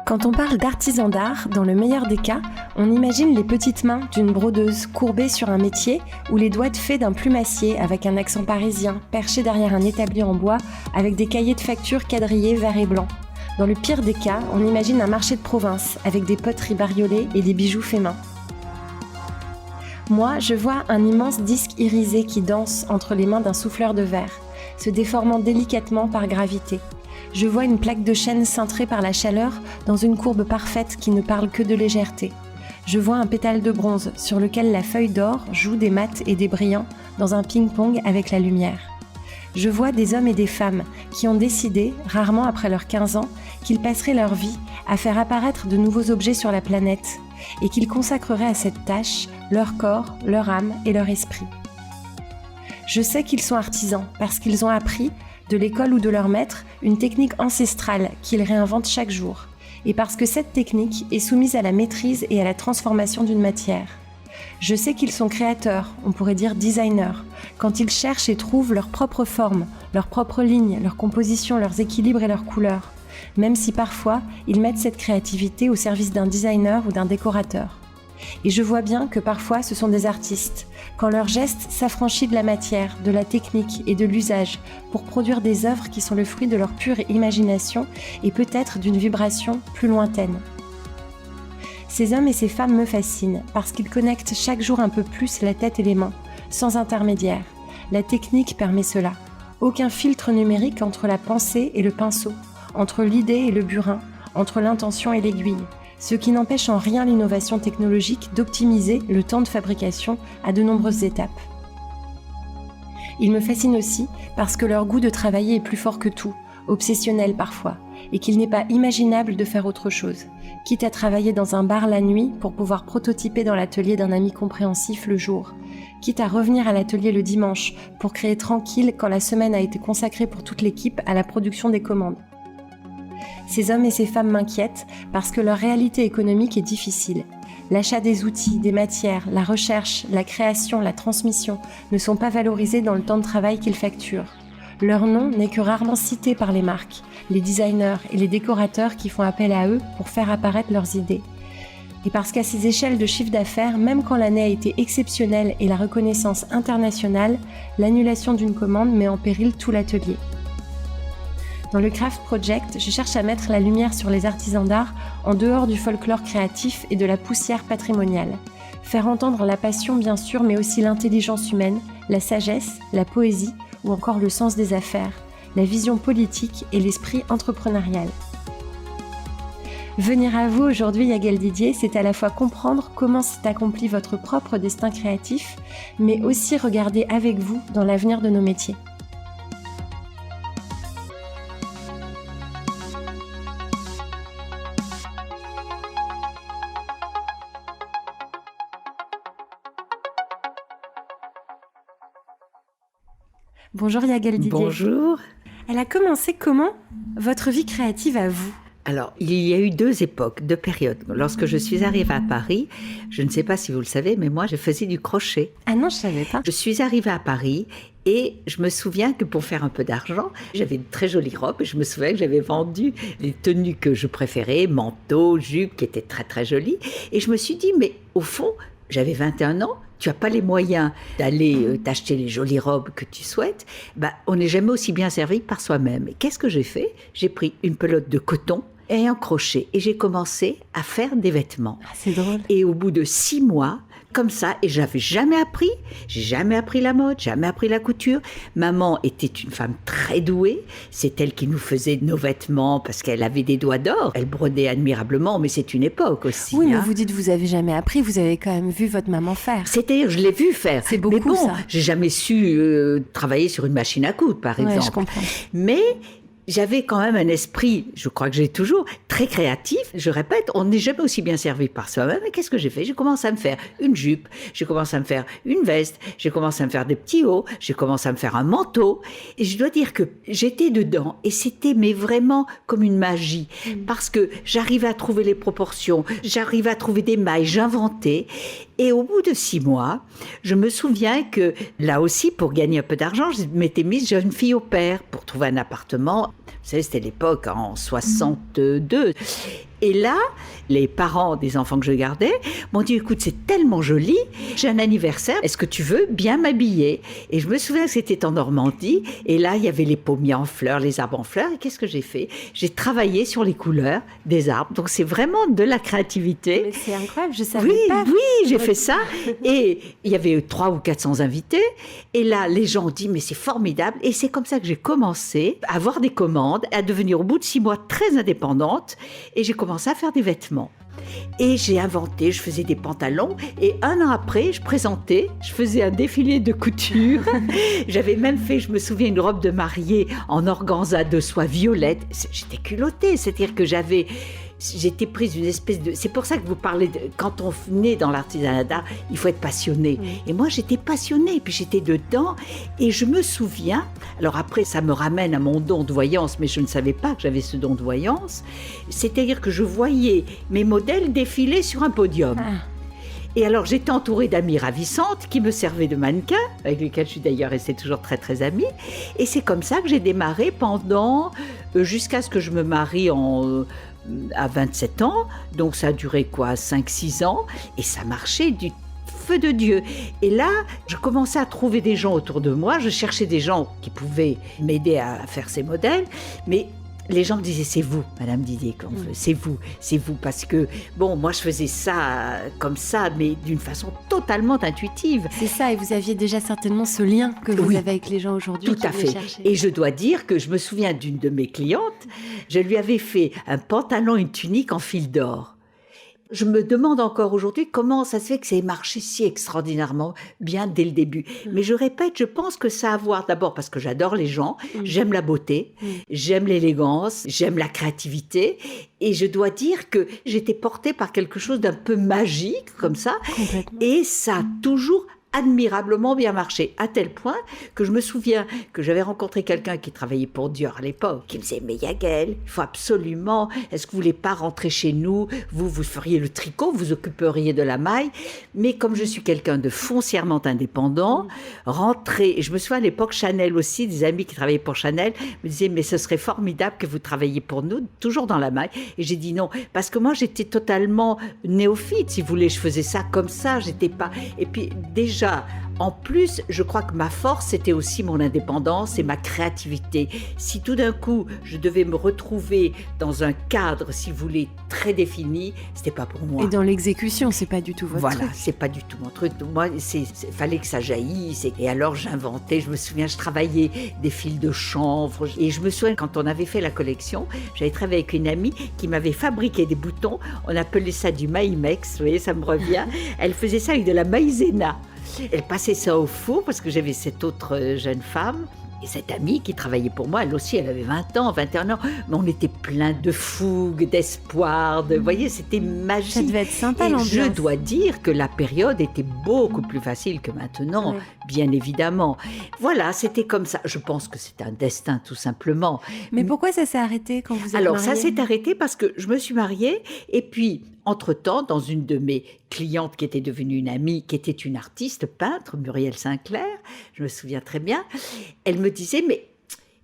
Quand on parle d'artisan d'art, dans le meilleur des cas, on imagine les petites mains d'une brodeuse courbée sur un métier ou les doigts de fée d'un plumassier avec un accent parisien perché derrière un établi en bois avec des cahiers de factures quadrillés vert et blanc. Dans le pire des cas, on imagine un marché de province avec des poteries bariolées et des bijoux faits main. Moi, je vois un immense disque irisé qui danse entre les mains d'un souffleur de verre, se déformant délicatement par gravité. Je vois une plaque de chêne cintrée par la chaleur dans une courbe parfaite qui ne parle que de légèreté. Je vois un pétale de bronze sur lequel la feuille d'or joue des mats et des brillants dans un ping-pong avec la lumière. Je vois des hommes et des femmes qui ont décidé, rarement après leurs 15 ans, qu'ils passeraient leur vie à faire apparaître de nouveaux objets sur la planète et qu'ils consacreraient à cette tâche leur corps, leur âme et leur esprit. Je sais qu'ils sont artisans parce qu'ils ont appris, de l'école ou de leur maître, une technique ancestrale qu'ils réinventent chaque jour, et parce que cette technique est soumise à la maîtrise et à la transformation d'une matière. Je sais qu'ils sont créateurs, on pourrait dire designers, quand ils cherchent et trouvent leur propre forme, leurs propres lignes, leur composition, leurs équilibres et leurs couleurs, même si parfois ils mettent cette créativité au service d'un designer ou d'un décorateur. Et je vois bien que parfois ce sont des artistes, quand leur geste s'affranchit de la matière, de la technique et de l'usage pour produire des œuvres qui sont le fruit de leur pure imagination et peut-être d'une vibration plus lointaine. Ces hommes et ces femmes me fascinent parce qu'ils connectent chaque jour un peu plus la tête et les mains, sans intermédiaire. La technique permet cela. Aucun filtre numérique entre la pensée et le pinceau, entre l'idée et le burin, entre l'intention et l'aiguille. Ce qui n'empêche en rien l'innovation technologique d'optimiser le temps de fabrication à de nombreuses étapes. Ils me fascinent aussi parce que leur goût de travailler est plus fort que tout, obsessionnel parfois, et qu'il n'est pas imaginable de faire autre chose, quitte à travailler dans un bar la nuit pour pouvoir prototyper dans l'atelier d'un ami compréhensif le jour, quitte à revenir à l'atelier le dimanche pour créer tranquille quand la semaine a été consacrée pour toute l'équipe à la production des commandes. Ces hommes et ces femmes m'inquiètent parce que leur réalité économique est difficile. L'achat des outils, des matières, la recherche, la création, la transmission ne sont pas valorisés dans le temps de travail qu'ils facturent. Leur nom n'est que rarement cité par les marques, les designers et les décorateurs qui font appel à eux pour faire apparaître leurs idées. Et parce qu'à ces échelles de chiffre d'affaires, même quand l'année a été exceptionnelle et la reconnaissance internationale, l'annulation d'une commande met en péril tout l'atelier. Dans le Craft Project, je cherche à mettre la lumière sur les artisans d'art en dehors du folklore créatif et de la poussière patrimoniale. Faire entendre la passion bien sûr, mais aussi l'intelligence humaine, la sagesse, la poésie ou encore le sens des affaires, la vision politique et l'esprit entrepreneurial. Venir à vous aujourd'hui, Yael Didier, c'est à la fois comprendre comment s'est accompli votre propre destin créatif, mais aussi regarder avec vous dans l'avenir de nos métiers. Bonjour Yael Didier. Bonjour. Elle a commencé comment votre vie créative à vous ? Alors, il y a eu 2 époques, 2 périodes. Lorsque je suis arrivée à Paris, je ne sais pas si vous le savez, mais moi, je faisais du crochet. Ah non, je ne savais pas. Je suis arrivée à Paris et je me souviens que pour faire un peu d'argent, j'avais une très jolie robe et je me souviens que j'avais vendu les tenues que je préférais, manteaux, jupes, qui étaient très très jolies. Et je me suis dit, mais au fond, j'avais 21 ans, tu n'as pas les moyens d'aller t'acheter les jolies robes que tu souhaites, on n'est jamais aussi bien servi que par soi-même. Et qu'est-ce que j'ai fait ? J'ai pris une pelote de coton et un crochet et j'ai commencé à faire des vêtements. Ah, c'est drôle. Et au bout de 6 mois, comme ça, et j'avais jamais appris, j'ai jamais appris la mode, jamais appris la couture. Maman était une femme très douée, c'est elle qui nous faisait nos vêtements parce qu'elle avait des doigts d'or. Elle brodait admirablement, mais c'est une époque aussi. Oui, mais vous dites vous avez jamais appris, vous avez quand même vu votre maman faire. C'est-à-dire, je l'ai vu faire. C'est beaucoup, mais bon, ça. J'ai jamais su travailler sur une machine à coudre, par exemple. Je comprends. Mais j'avais quand même un esprit, je crois que j'ai toujours, très créatif. Je répète, on n'est jamais aussi bien servi par soi-même. Et qu'est-ce que j'ai fait ? J'ai commencé à me faire une jupe, j'ai commencé à me faire une veste, j'ai commencé à me faire des petits hauts, j'ai commencé à me faire un manteau. Et je dois dire que j'étais dedans et c'était mais vraiment comme une magie. Parce que j'arrivais à trouver les proportions, j'arrivais à trouver des mailles, j'inventais. Et au bout de 6 mois, je me souviens que là aussi, pour gagner un peu d'argent, je m'étais mise jeune fille au père pour trouver un appartement. Vous savez, c'était l'époque en 62. Et là, les parents des enfants que je gardais m'ont dit, écoute, c'est tellement joli, j'ai un anniversaire, est-ce que tu veux bien m'habiller? Et je me souviens que c'était en Normandie, et là, il y avait les pommiers en fleurs, les arbres en fleurs, et qu'est-ce que j'ai fait? J'ai travaillé sur les couleurs des arbres, donc c'est vraiment de la créativité. Mais c'est incroyable, je savais pas. Oui, j'ai fait ça, et il y avait 300 ou 400 invités, et là, les gens ont dit, mais c'est formidable, et c'est comme ça que j'ai commencé à avoir des commandes, à devenir au bout de 6 mois très indépendante, et j'ai commencé à faire des vêtements. Et j'ai inventé, je faisais des pantalons et 1 an après, je faisais un défilé de couture. J'avais même fait, je me souviens, une robe de mariée en organza de soie violette. J'étais culottée, c'est-à-dire que j'étais prise d'une espèce de... C'est pour ça que vous parlez de... Quand on naît dans l'artisanat d'art, il faut être passionné. Et moi, j'étais passionnée, puis j'étais dedans. Et je me souviens... Alors après, ça me ramène à mon don de voyance, mais je ne savais pas que j'avais ce don de voyance. C'est-à-dire que je voyais mes modèles défiler sur un podium. Et alors, j'étais entourée d'amies ravissantes qui me servaient de mannequins, avec lesquels je suis d'ailleurs restée toujours très, très amie. Et c'est comme ça que j'ai démarré pendant... jusqu'à ce que je me marie à 27 ans, donc ça a duré 5-6 ans, et ça marchait du feu de Dieu. Et là, je commençais à trouver des gens autour de moi, je cherchais des gens qui pouvaient m'aider à faire ces modèles, mais les gens me disaient, c'est vous, Madame Didier, c'est vous, parce que, bon, moi je faisais ça comme ça, mais d'une façon totalement intuitive. C'est ça, et vous aviez déjà certainement ce lien que vous avez avec les gens aujourd'hui. Tout à fait. Et je dois dire que je me souviens d'une de mes clientes, je lui avais fait un pantalon, une tunique en fil d'or. Je me demande encore aujourd'hui comment ça se fait que ça ait marché si extraordinairement bien dès le début. Mais je répète, je pense que ça a à voir d'abord parce que j'adore les gens, j'aime la beauté, j'aime l'élégance, j'aime la créativité. Et je dois dire que j'étais portée par quelque chose d'un peu magique comme ça. Et ça a toujours admirablement bien marché, à tel point que je me souviens que j'avais rencontré quelqu'un qui travaillait pour Dior à l'époque, qui me disait, mais Yaguel, il faut absolument, est-ce que vous voulez pas rentrer chez nous, vous feriez le tricot, vous occuperiez de la maille, mais comme je suis quelqu'un de foncièrement indépendant, rentrer, et je me souviens à l'époque, Chanel aussi, des amis qui travaillaient pour Chanel, me disaient, mais ce serait formidable que vous travailliez pour nous, toujours dans la maille, et j'ai dit non, parce que moi j'étais totalement néophyte, si vous voulez, je faisais ça comme ça, j'étais pas, et puis déjà, en plus, je crois que ma force, c'était aussi mon indépendance et ma créativité. Si tout d'un coup, je devais me retrouver dans un cadre, si vous voulez, très défini, c'était pas pour moi. Et dans l'exécution, c'est pas du tout votre truc. Voilà, c'est pas du tout mon truc. Moi, fallait que ça jaillisse. Et alors, j'inventais. Je me souviens, je travaillais des fils de chanvre. Et je me souviens, quand on avait fait la collection, j'avais travaillé avec une amie qui m'avait fabriqué des boutons. On appelait ça du maïmex. Vous voyez, ça me revient. Elle faisait ça avec de la maïzena. Elle passait ça au four parce que j'avais cette autre jeune femme. Et cette amie qui travaillait pour moi, elle aussi, elle avait 20 ans, 21 ans, mais on était plein de fougue, d'espoir, vous voyez, c'était magique. Ça devait être sympa, l'ambiance. Je dois dire que la période était beaucoup plus facile que maintenant, bien évidemment. Voilà, c'était comme ça. Je pense que c'était un destin, tout simplement. Mais pourquoi ça s'est arrêté quand vous êtes mariée ? Alors, ça s'est arrêté parce que je me suis mariée, et puis, entre-temps, dans une de mes clientes qui était devenue une amie, qui était une artiste peintre, Muriel Sinclair, je me souviens très bien, elle me disait, mais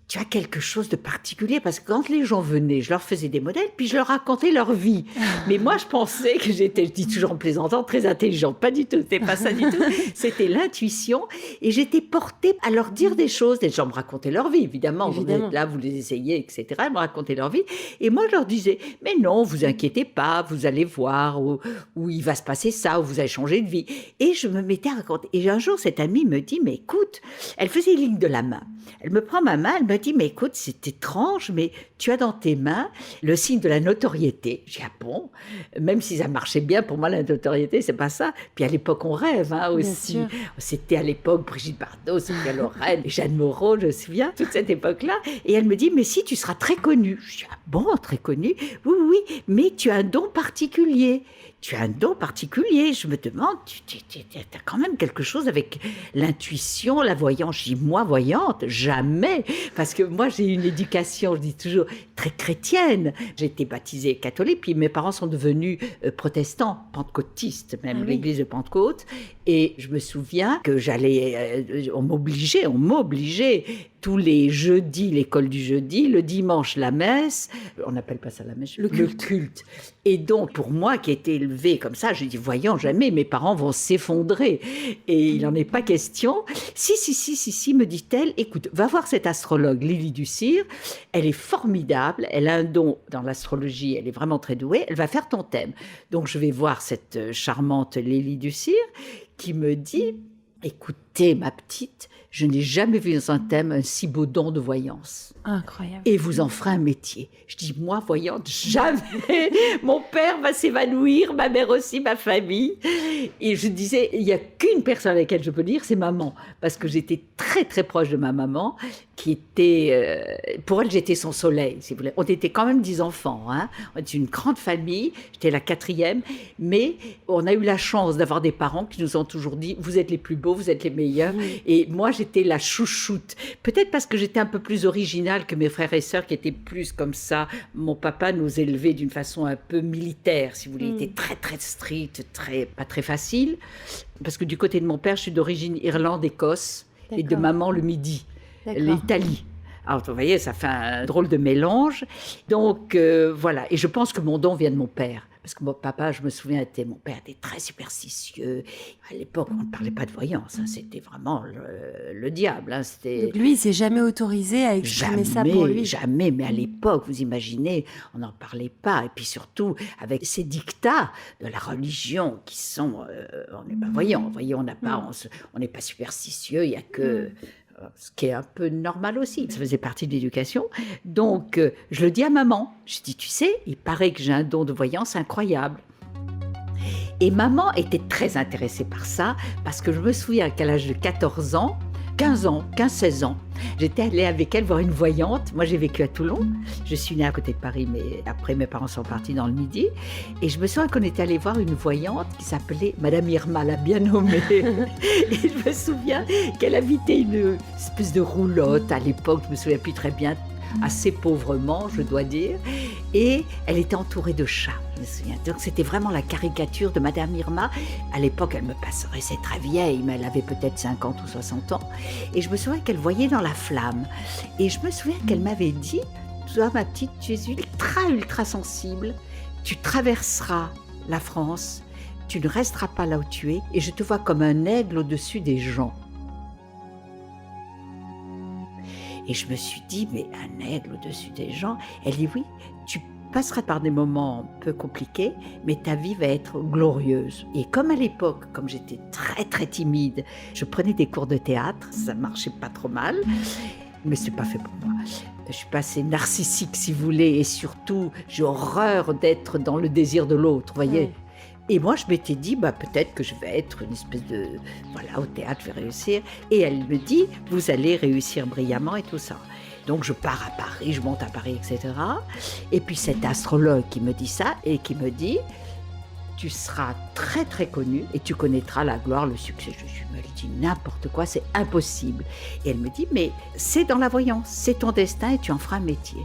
tu as quelque chose de particulier, parce que quand les gens venaient, je leur faisais des modèles, puis je leur racontais leur vie. Mais moi, je pensais que j'étais, je dis toujours en plaisantant, très intelligente. Pas du tout, c'était pas ça du tout. C'était l'intuition, et j'étais portée à leur dire des choses. Les gens me racontaient leur vie, évidemment. Vous êtes là, vous les essayez, etc. Ils me racontaient leur vie. Et moi, je leur disais, mais non, vous inquiétez pas, vous allez voir où il va se passer ça, où vous allez changer de vie. Et je me mettais à raconter. Et un jour, cette amie me dit, mais écoute, elle faisait une ligne de la main. Elle me prend ma main, elle me dit, mais écoute, c'est étrange, mais tu as dans tes mains le signe de la notoriété. J'ai dit, ah bon, même si ça marchait bien, pour moi, la notoriété, c'est pas ça. Puis à l'époque, on rêve aussi. C'était à l'époque Brigitte Bardot, Sophia Loren, Jeanne Moreau, je me souviens, toute cette époque-là. Et elle me dit, mais si, tu seras très connue. Je dis, ah bon, très connue? Oui, oui, mais tu as un don particulier. Tu as un don particulier. Je me demande, tu as quand même quelque chose avec l'intuition, la voyance. Je dis, moi, voyante, jamais. Parce que moi, j'ai une éducation, je dis toujours, très chrétienne. J'ai été baptisée catholique, puis mes parents sont devenus protestants, pentecôtistes, même l'église de Pentecôte. Et je me souviens que on m'obligeait tous les jeudis, l'école du jeudi, le dimanche, la messe. On n'appelle pas ça la messe, le culte. Et donc, pour moi, qui étais élevée comme ça, je dis, voyons, jamais mes parents vont s'effondrer. Et il n'en est pas question. Si, me dit-elle, écoute, va voir cette astrologue, Lily Ducir. Elle est formidable. Elle a un don dans l'astrologie. Elle est vraiment très douée. Elle va faire ton thème. Donc, je vais voir cette charmante Lily Ducir qui me dit, écoutez, ma petite, je n'ai jamais vu dans un thème un si beau don de voyance. Incroyable. Et vous en ferez un métier. Je dis, moi, voyante, jamais. Mon père va s'évanouir, ma mère aussi, ma famille. Et je disais, il n'y a qu'une personne à laquelle je peux dire, c'est maman. Parce que j'étais très, très proche de ma maman, qui était... pour elle, j'étais son soleil, si vous voulez. On était quand même 10 enfants. Hein. On était une grande famille. J'étais la 4e. Mais on a eu la chance d'avoir des parents qui nous ont toujours dit, vous êtes les plus beaux, vous êtes les meilleurs. Et moi, j'étais la chouchoute. Peut-être parce que j'étais un peu plus originale que mes frères et sœurs qui étaient plus comme ça. Mon papa nous élevait d'une façon un peu militaire, si vous voulez. Il était très, très strict, pas très facile. Parce que du côté de mon père, je suis d'origine Irlande-Écosse et de maman le Midi, l'Italie. Alors, vous voyez, ça fait un drôle de mélange. Donc, voilà. Et je pense que mon don vient de mon père. Parce que mon papa, je me souviens, mon père était très superstitieux. À l'époque, on ne parlait pas de voyance. Hein, c'était vraiment le diable. Hein, donc lui, il ne s'est jamais autorisé à exprimer ça pour lui. Jamais. Mais à l'époque, vous imaginez, on n'en parlait pas. Et puis surtout, avec ces dictats de la religion qui sont... on n'est pas voyant. Vous voyez, on n'est pas superstitieux. Il n'y a que... ce qui est un peu normal aussi. Ça faisait partie de l'éducation. Donc, je le dis à maman. Je dis, tu sais, il paraît que j'ai un don de voyance incroyable. Et maman était très intéressée par ça, parce que je me souviens qu'à l'âge de 15 ans, 16 ans, j'étais allée avec elle voir une voyante. Moi, j'ai vécu à Toulon. Je suis née à côté de Paris, mais après, mes parents sont partis dans le Midi. Et je me souviens qu'on était allé voir une voyante qui s'appelait Madame Irma, la bien nommée. Et je me souviens qu'elle habitait une espèce de roulotte à l'époque, je ne me souviens plus très bien, assez pauvrement, je dois dire. Et elle était entourée de chats, je me souviens. Donc, c'était vraiment la caricature de Madame Irma. À l'époque, elle me paraissait très vieille, mais elle avait peut-être 50 ou 60 ans. Et je me souviens qu'elle voyait dans la flamme. Et je me souviens qu'elle m'avait dit, toi, ma petite, tu es ultra sensible. Tu traverseras la France. Tu ne resteras pas là où tu es. Et je te vois comme un aigle au-dessus des gens. Et je me suis dit, mais un aigle au-dessus des gens? Elle dit, oui, tu passeras par des moments un peu compliqués, mais ta vie va être glorieuse. Et comme à l'époque, comme j'étais très, très timide, je prenais des cours de théâtre, ça marchait pas trop mal, mais c'est pas fait pour moi. Je suis pas assez narcissique, si vous voulez, et surtout, j'ai horreur d'être dans le désir de l'autre, vous voyez. Et moi, je m'étais dit, peut-être que je vais être une espèce de... Voilà, au théâtre, je vais réussir. Et elle me dit, vous allez réussir brillamment et tout ça. Donc, je pars à Paris, je monte à Paris, etc. Et puis, cet astrologue qui me dit ça et qui me dit, tu seras très, très connue et tu connaîtras la gloire, le succès. Je me dis n'importe quoi, c'est impossible. Et elle me dit, mais c'est dans la voyance, c'est ton destin et tu en feras un métier.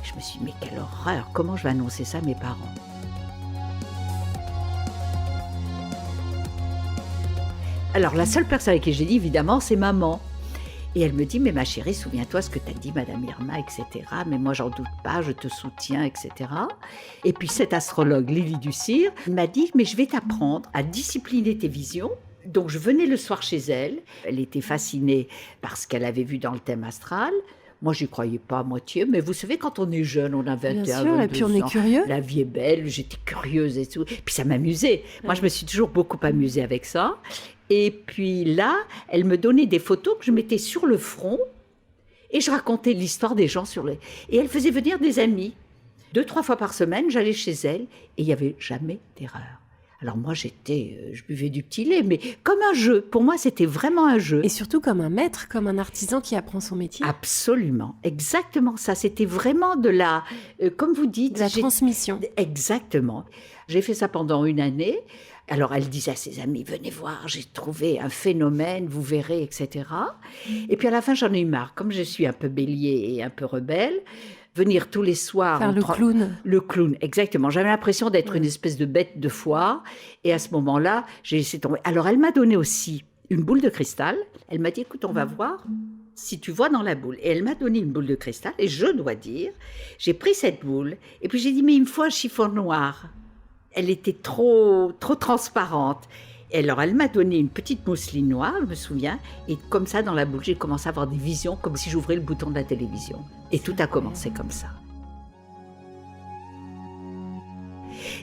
Je me suis dit, mais quelle horreur, comment je vais annoncer ça à mes parents ? Alors, la seule personne à qui j'ai dit, évidemment, c'est maman. Et elle me dit, mais ma chérie, souviens-toi ce que t'as dit, Madame Irma, etc. Mais moi, j'en doute pas, je te soutiens, etc. Et puis, cet astrologue, Lily Ducir, m'a dit, mais je vais t'apprendre à discipliner tes visions. Donc, je venais le soir chez elle. Elle était fascinée par ce qu'elle avait vu dans le thème astral. Moi, je n'y croyais pas à moitié, mais vous savez, quand on est jeune, on a 21 ans. Bien sûr, et puis on est curieux. La vie est belle, j'étais curieuse et tout. Puis ça m'amusait. Moi, je me suis toujours beaucoup amusée avec ça. Et puis là, elle me donnait des photos que je mettais sur le front et je racontais l'histoire des gens sur les... Et elle faisait venir des amis. 2-3 fois par semaine, j'allais chez elle et il n'y avait jamais d'erreur. Alors moi, je buvais du petit lait, mais comme un jeu. Pour moi, c'était vraiment un jeu. Et surtout comme un maître, comme un artisan qui apprend son métier. Absolument, exactement ça. C'était vraiment de la, comme vous dites... De la transmission. Exactement. J'ai fait ça pendant 1 année. Alors, elle disait à ses amis, venez voir, j'ai trouvé un phénomène, vous verrez, etc. Et puis à la fin, j'en ai eu marre. Comme je suis un peu bélier et un peu rebelle, venir tous les soirs. Faire le clown. Le clown, exactement. J'avais l'impression d'être une espèce de bête de foire. Et à ce moment-là, j'ai laissé tomber. Alors, elle m'a donné aussi une boule de cristal. Elle m'a dit, écoute, on va voir si tu vois dans la boule. Et elle m'a donné une boule de cristal. Et je dois dire, j'ai pris cette boule. Et puis, j'ai dit, mais il me faut un chiffon noir. Elle était trop transparente. Et alors, elle m'a donné une petite mousseline noire, je me souviens, et comme ça, dans la boule, j'ai commencé à avoir des visions, comme si j'ouvrais le bouton de la télévision. Et tout a commencé comme ça.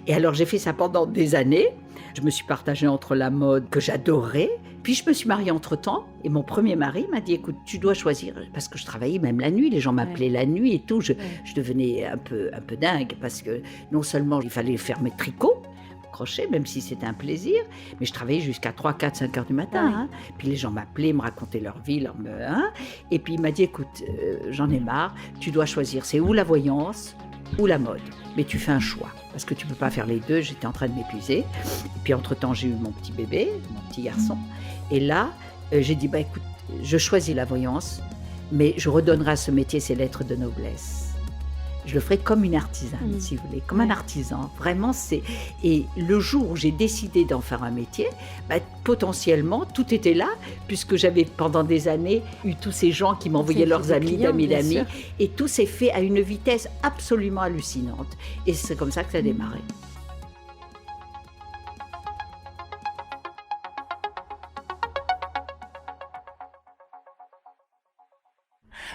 Et alors, j'ai fait ça pendant des années. Je me suis partagée entre la mode que j'adorais, puis je me suis mariée entre-temps, et mon premier mari m'a dit, écoute, tu dois choisir, parce que je travaillais même la nuit, les gens m'appelaient la nuit et tout, je devenais un peu dingue, parce que non seulement il fallait faire mes tricots, crochet, même si c'était un plaisir, mais je travaillais jusqu'à 3, 4, 5 heures du matin. Puis les gens m'appelaient, me racontaient leur vie, et puis il m'a dit, écoute, j'en ai marre, tu dois choisir, c'est ou la voyance ou la mode, mais tu fais un choix, parce que tu peux pas faire les deux, j'étais en train de m'épuiser. Et puis entre-temps, j'ai eu mon petit bébé, mon petit garçon, et là, j'ai dit, écoute, je choisis la voyance, mais je redonnerai à ce métier ses lettres de noblesse. Je le ferai comme une artisane, si vous voulez, comme un artisan. Vraiment, c'est... Et le jour où j'ai décidé d'en faire un métier, potentiellement, tout était là, puisque j'avais pendant des années eu tous ces gens qui m'envoyaient leurs amis, d'amis, et tout s'est fait à une vitesse absolument hallucinante. Et c'est comme ça que ça a démarré.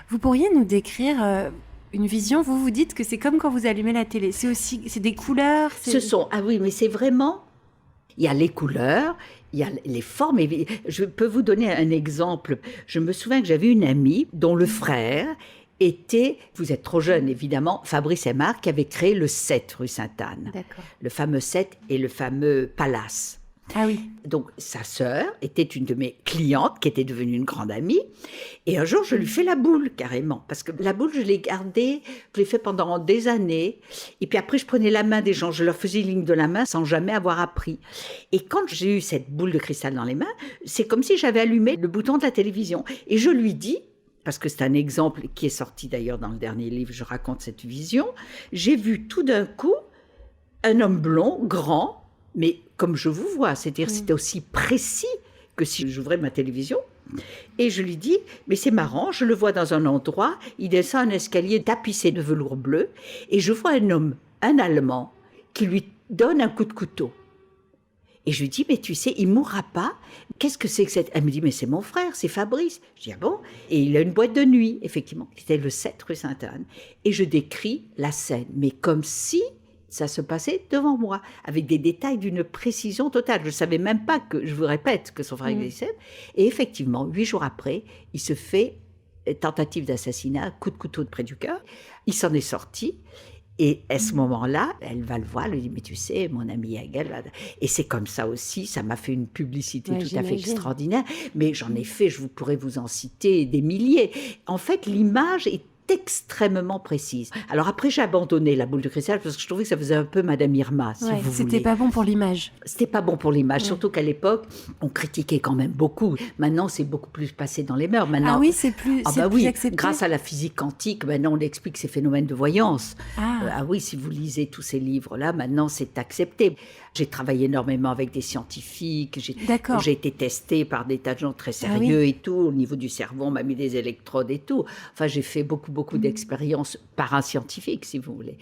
Vous pourriez nous décrire... une vision, vous dites que c'est comme quand vous allumez la télé. C'est des couleurs. Ah oui, mais c'est vraiment. Il y a les couleurs, il y a les formes. Je peux vous donner un exemple. Je me souviens que j'avais une amie dont le frère était, vous êtes trop jeune évidemment, Fabrice Aymar, qui avait créé le 7 rue Sainte-Anne. D'accord. Le fameux 7 et le fameux Palace. Ah oui. Donc, sa sœur était une de mes clientes qui était devenue une grande amie. Et un jour, je lui fais la boule, carrément. Parce que la boule, je l'ai gardée, je l'ai fait pendant des années. Et puis après, je prenais la main des gens, je leur faisais une ligne de la main sans jamais avoir appris. Et quand j'ai eu cette boule de cristal dans les mains, c'est comme si j'avais allumé le bouton de la télévision. Et je lui dis, parce que c'est un exemple qui est sorti d'ailleurs dans le dernier livre, je raconte cette vision, j'ai vu tout d'un coup un homme blond, grand, mais comme je vous vois, c'est-à-dire c'était aussi précis que si j'ouvrais ma télévision. Et je lui dis, mais c'est marrant, je le vois dans un endroit, il descend un escalier tapissé de velours bleu, et je vois un homme, un Allemand, qui lui donne un coup de couteau. Et je lui dis, mais tu sais, il ne mourra pas. Qu'est-ce que c'est que cette... Elle me dit, mais c'est mon frère, c'est Fabrice. Je dis, ah bon? Et il a une boîte de nuit, effectivement. C'était le 7 rue Sainte-Anne. Et je décris la scène, mais comme si ça se passait devant moi, avec des détails d'une précision totale. Je ne savais même pas que, je vous répète, que son frère existait. Et effectivement, 8 jours après, il se fait tentative d'assassinat, coup de couteau près du cœur. Il s'en est sorti. Et à ce moment-là, elle va le voir, elle lui dit, mais tu sais, mon ami Hegel, et c'est comme ça aussi, ça m'a fait une publicité tout à fait extraordinaire, mais j'en ai fait, je pourrais vous en citer des milliers. En fait, l'image est extrêmement précise. Alors après, j'ai abandonné la boule de cristal parce que je trouvais que ça faisait un peu Madame Irma, si vous voulez. C'était pas bon pour l'image. C'était pas bon pour l'image, surtout qu'à l'époque, on critiquait quand même beaucoup. Maintenant, c'est beaucoup plus passé dans les mœurs. Maintenant, c'est plus accepté. Grâce à la physique quantique, maintenant, on explique ces phénomènes de voyance. Oui, si vous lisez tous ces livres-là, maintenant, c'est accepté. J'ai travaillé énormément avec des scientifiques. J'ai été testée par des tas de gens très sérieux et tout. Au niveau du cerveau, on m'a mis des électrodes et tout. Enfin, j'ai fait beaucoup d'expériences par un scientifique, si vous voulez.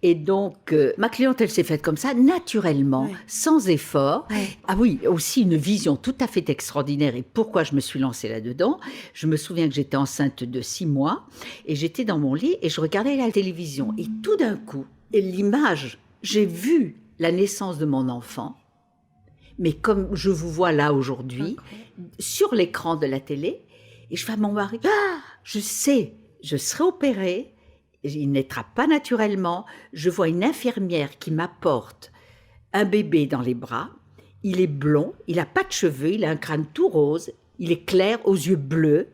Et donc, ma cliente, elle s'est faite comme ça, naturellement, sans effort. Ah oui, aussi une vision tout à fait extraordinaire. Et pourquoi je me suis lancée là-dedans? Je me souviens que j'étais enceinte de 6 mois et j'étais dans mon lit et je regardais la télévision. Et tout d'un coup, l'image, j'ai vu la naissance de mon enfant, mais comme je vous vois là aujourd'hui, sur l'écran de la télé, et je fais à mon mari, je sais, je serai opérée, il naîtra pas naturellement, je vois une infirmière qui m'apporte un bébé dans les bras, il est blond, il n'a pas de cheveux, il a un crâne tout rose, il est clair, aux yeux bleus.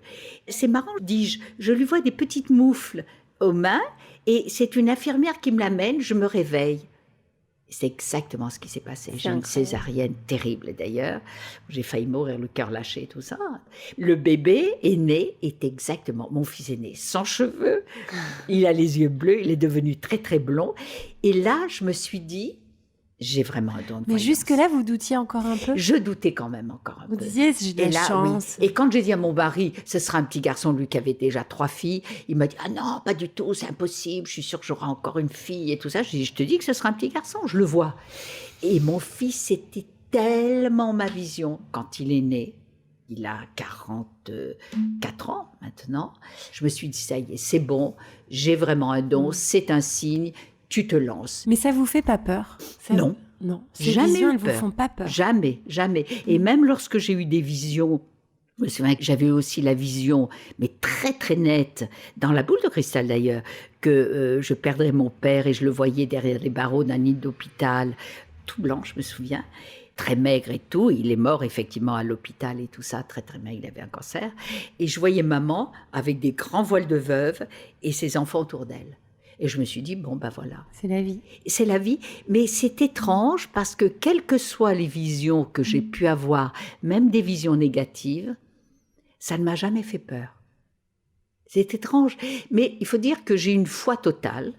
C'est marrant, dis-je, je lui vois des petites moufles aux mains, et c'est une infirmière qui me l'amène, je me réveille. C'est exactement ce qui s'est passé. C'est J'ai une incroyable. césarienne terrible d'ailleurs. J'ai failli mourir, le cœur lâché, tout ça. Le bébé est né, mon fils est né sans cheveux. Il a les yeux bleus, il est devenu très très blond. Et là, je me suis dit, j'ai vraiment un don de Mais voyance. jusque-là, vous doutiez encore un peu? Je doutais quand même encore un Vous peu. disiez, j'ai de Et la là, chance. oui. Et quand j'ai dit à mon mari, ce sera un petit garçon, lui qui avait déjà 3 filles, il m'a dit, ah non, pas du tout, c'est impossible, je suis sûre que j'aurai encore une fille et tout ça. Je dis, je te dis que ce sera un petit garçon, je le vois. Et mon fils, c'était tellement ma vision. Quand il est né, il a 44 ans maintenant, je me suis dit, ça y est, c'est bon, j'ai vraiment un don, c'est un signe, tu te lances. Mais ça vous fait pas peur? Non. Non. Ces Jamais visions, eu elles vous peur. font pas peur? Jamais, jamais. Et même lorsque j'ai eu des visions, je me souviens que j'avais aussi la vision, mais très très nette, dans la boule de cristal d'ailleurs, que je perdrais mon père et je le voyais derrière les barreaux d'un lit d'hôpital, tout blanc, je me souviens, très maigre et tout. Il est mort effectivement à l'hôpital et tout ça, très très maigre, il avait un cancer. Et je voyais maman avec des grands voiles de veuve et ses enfants autour d'elle. Et je me suis dit, bon, ben voilà. C'est la vie. C'est la vie, mais c'est étrange parce que quelles que soient les visions que j'ai pu avoir, même des visions négatives, ça ne m'a jamais fait peur. C'est étrange, mais il faut dire que j'ai une foi totale.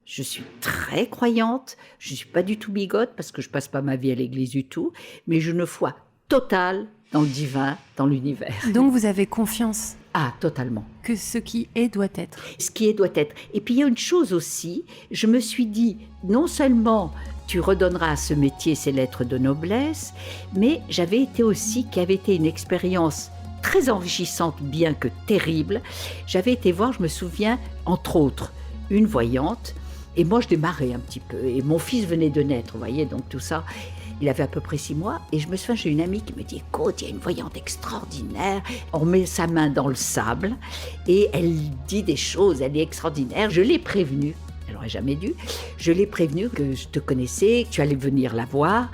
Je suis très croyante, je ne suis pas du tout bigote parce que je ne passe pas ma vie à l'église du tout, mais j'ai une foi totale dans le divin, dans l'univers. Donc vous avez confiance Ah, totalement. que ce qui est doit être. Ce qui est doit être. Et puis il y a une chose aussi, je me suis dit, non seulement tu redonneras à ce métier ses lettres de noblesse, mais j'avais été aussi, qui avait été une expérience très enrichissante, bien que terrible. J'avais été voir, je me souviens, entre autres, une voyante, et moi je démarrais un petit peu, et mon fils venait de naître, vous voyez, donc tout ça. Il avait à peu près 6 mois, et je me souviens, j'ai une amie qui me dit, écoute, il y a une voyante extraordinaire, on met sa main dans le sable, et elle dit des choses, elle est extraordinaire. Je l'ai prévenue, elle n'aurait jamais dû, je l'ai prévenue que je te connaissais, que tu allais venir la voir,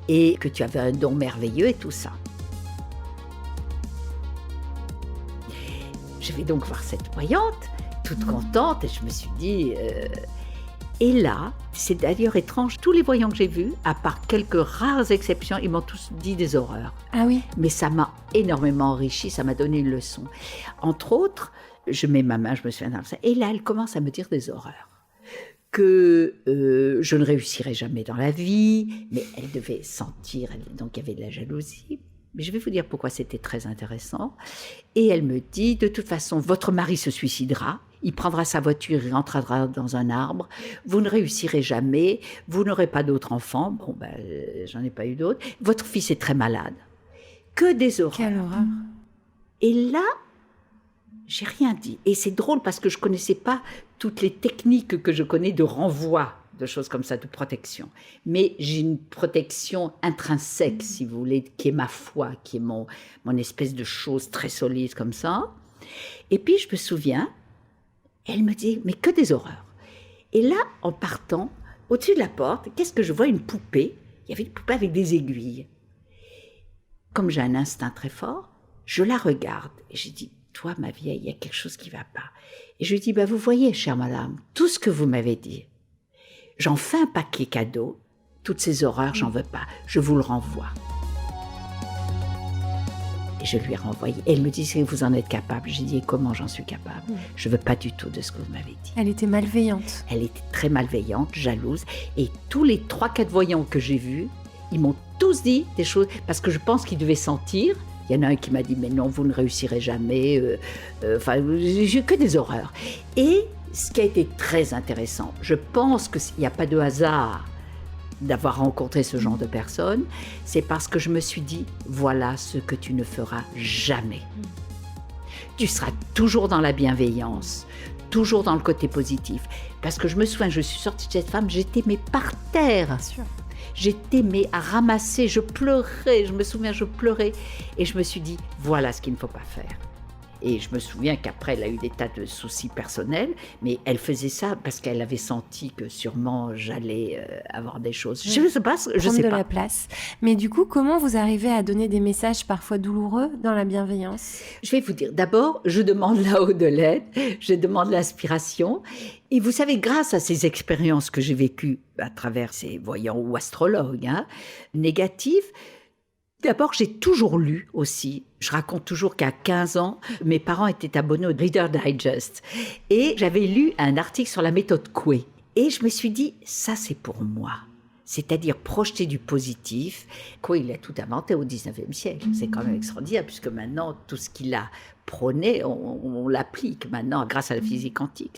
et que tu avais un don merveilleux et tout ça. Je vais donc voir cette voyante, toute contente, et je me suis dit... Et là, c'est d'ailleurs étrange, tous les voyants que j'ai vus, à part quelques rares exceptions, ils m'ont tous dit des horreurs. Ah oui? Mais ça m'a énormément enrichi, ça m'a donné une leçon. Entre autres, je mets ma main, je me souviens, et là, elle commence à me dire des horreurs. Que je ne réussirais jamais dans la vie, mais elle devait sentir, donc il y avait de la jalousie. Mais je vais vous dire pourquoi c'était très intéressant. Et elle me dit, de toute façon, votre mari se suicidera, il prendra sa voiture, il rentrera dans un arbre, vous ne réussirez jamais, vous n'aurez pas d'autres enfants, bon ben, j'en ai pas eu d'autres, votre fils est très malade. Que des horreurs. Quelle horreur. Et là, j'ai rien dit. Et c'est drôle parce que je connaissais pas toutes les techniques que je connais de renvoi, de choses comme ça, de protection. Mais j'ai une protection intrinsèque, si vous voulez, qui est ma foi, qui est mon espèce de chose très solide comme ça. Et puis, je me souviens, elle me dit, mais que des horreurs. Et là, en partant, au-dessus de la porte, qu'est-ce que je vois? Une poupée. Il y avait une poupée avec des aiguilles. Comme j'ai un instinct très fort, je la regarde et je dis, toi, ma vieille, il y a quelque chose qui ne va pas. Et je lui dis, vous voyez, chère madame, tout ce que vous m'avez dit, j'en fais un paquet cadeau, toutes ces horreurs, j'en veux pas, je vous le renvoie. Et je lui ai renvoyé. Et elle me dit, si vous en êtes capable. J'ai dit, et comment j'en suis capable? Je ne veux pas du tout de ce que vous m'avez dit. Elle était malveillante. Elle était très malveillante, jalouse. Et tous les 3-4 voyants que j'ai vus, ils m'ont tous dit des choses, parce que je pense qu'ils devaient sentir. Il y en a un qui m'a dit, mais non, vous ne réussirez jamais. Enfin, j'ai que des horreurs. Et ce qui a été très intéressant, je pense qu'il n'y a pas de hasard d'avoir rencontré ce genre de personnes, c'est parce que je me suis dit, voilà ce que tu ne feras jamais. Tu seras toujours dans la bienveillance, toujours dans le côté positif. Parce que je me souviens, je suis sortie de cette femme, j'étais mais par terre. Bien sûr. J'étais mais à ramasser, je pleurais, je me souviens, je pleurais. Et je me suis dit, voilà ce qu'il ne faut pas faire. Et je me souviens qu'après, elle a eu des tas de soucis personnels, mais elle faisait ça parce qu'elle avait senti que sûrement j'allais avoir des choses. Je sais pas. Prendre de la place. Mais du coup, comment vous arrivez à donner des messages parfois douloureux dans la bienveillance ? Je vais vous dire, d'abord, je demande là-haut de l'aide, je demande l'inspiration. Et vous savez, grâce à ces expériences que j'ai vécues à travers ces voyants ou astrologues négatifs, d'abord, j'ai toujours lu aussi. Je raconte toujours qu'à 15 ans, mes parents étaient abonnés au Reader Digest. Et j'avais lu un article sur la méthode Coué. Et je me suis dit, ça c'est pour moi. C'est-à-dire projeter du positif. Coué, il a tout inventé au 19e siècle. C'est quand même extraordinaire, puisque maintenant, tout ce qu'il a prôné, on l'applique maintenant grâce à la physique quantique.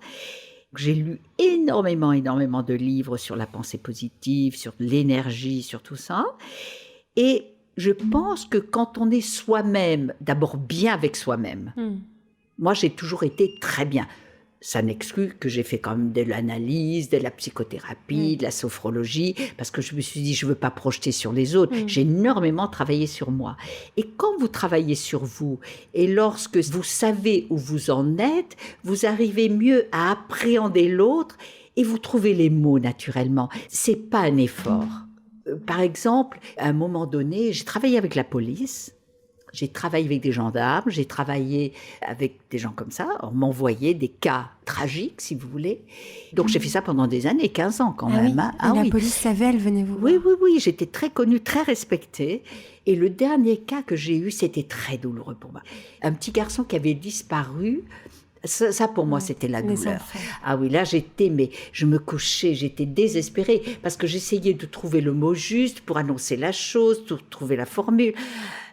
J'ai lu énormément de livres sur la pensée positive, sur l'énergie, sur tout ça. Et je pense que quand on est soi-même, d'abord bien avec soi-même, moi j'ai toujours été très bien. Ça n'exclut que j'ai fait quand même de l'analyse, de la psychothérapie, de la sophrologie, parce que je me suis dit, je ne veux pas projeter sur les autres. J'ai énormément travaillé sur moi. Et quand vous travaillez sur vous, et lorsque vous savez où vous en êtes, vous arrivez mieux à appréhender l'autre et vous trouvez les mots naturellement. Ce n'est pas un effort. Par exemple, à un moment donné, j'ai travaillé avec la police. J'ai travaillé avec des gendarmes, j'ai travaillé avec des gens comme ça. On m'envoyait des cas tragiques, si vous voulez. Donc j'ai fait ça pendant des années, 15 ans quand même. Oui. La police savait, elle venait vous voir. Oui, j'étais très connue, très respectée. Et le dernier cas que j'ai eu, c'était très douloureux pour moi. Un petit garçon qui avait disparu. Ça pour moi, c'était la douleur. Ah oui, là, je me couchais, j'étais désespérée parce que j'essayais de trouver le mot juste pour annoncer la chose, pour trouver la formule.